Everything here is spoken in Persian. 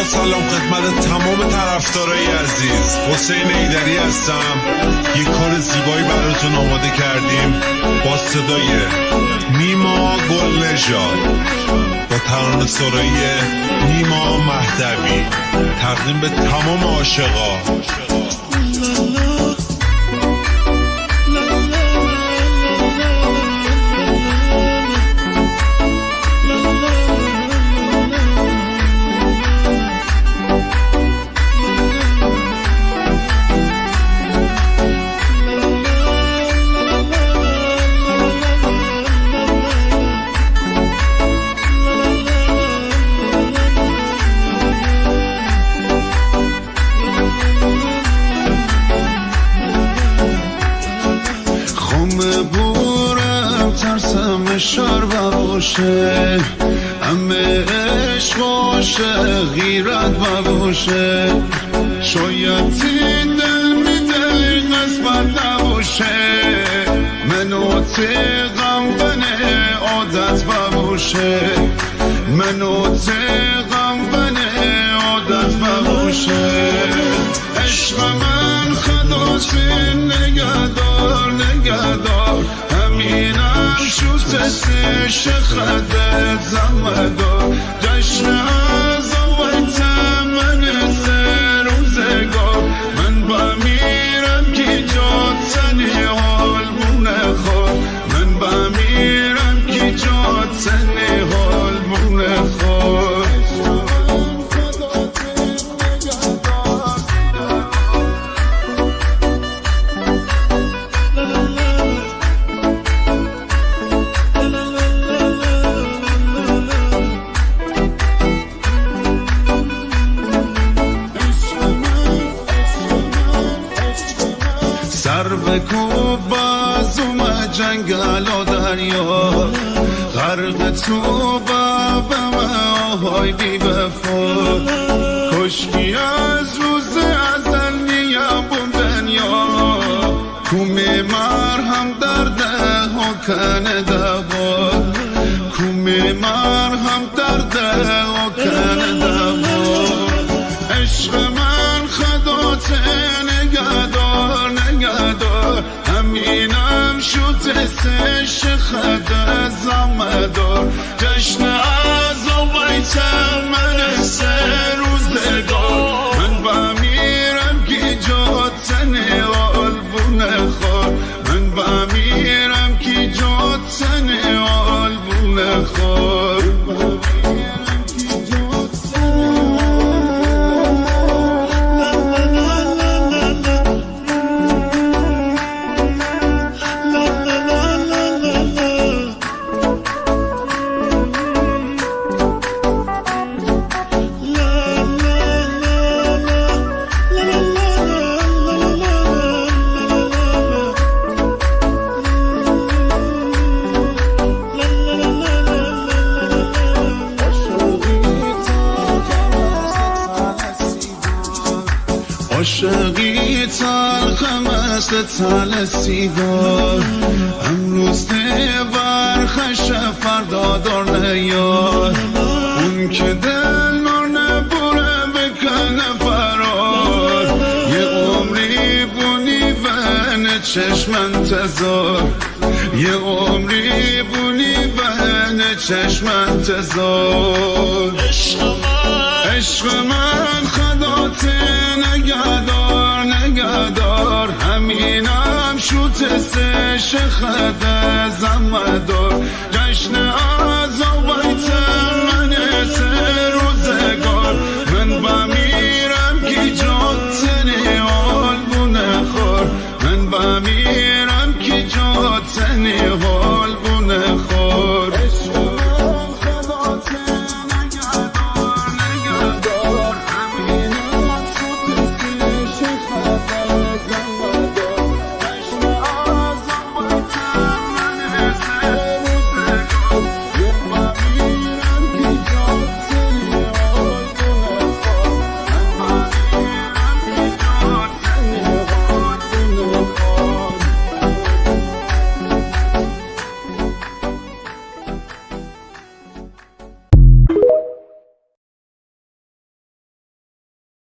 سلام خدمت تمام طرفدارای عزیز. حسین ایدری هستم. یک کار زیبایی براتون آماده کردیم با صدای نیما گلنژاد با ترانه سرایی نیما مهدوی، تقدیم به تمام عاشقا. شار باشه همه عشق باشه غیرت باشه، شاید دل میده قسمت نباشه، منو غم عادت باشه، منو غم عادت باشه. عشق من خداسی نگهدار نگهدار، همینم شوتش خدت زمدار، جشن از آویت من سه روزگار، من با میرم کی جات سنی حال مونه خور، من با میرم کی جات سنی حال مونه خور. سر بکوب بازوم جنگل و دریا، غرق تو بابم آهای بی وفا، کشکی از روز ازل نیم بون دنیا، کومی مرهم درده ها کنه دوا، کومی مرهم درده ها کنه دوا. عشق من خدات نگهدار نگهدار، همینم شوتش خد زمدار، جشن از آویت من سه روزگار، من با میرم کی جات سنی آلبونه خور، من با میرم کی جات سنی آلبونه خور. عاشقی تلخ مثل تل سیگار، امروز برخش فردا دار نیار، اون که دل نار نبوره بکنه فرار، یه عمری بونی بین چشم انتظار، یه عمری بونی بین چشم انتظار. عشق من خدات نگهدار نگهدار، همینم شوتش خد زمدار، جشن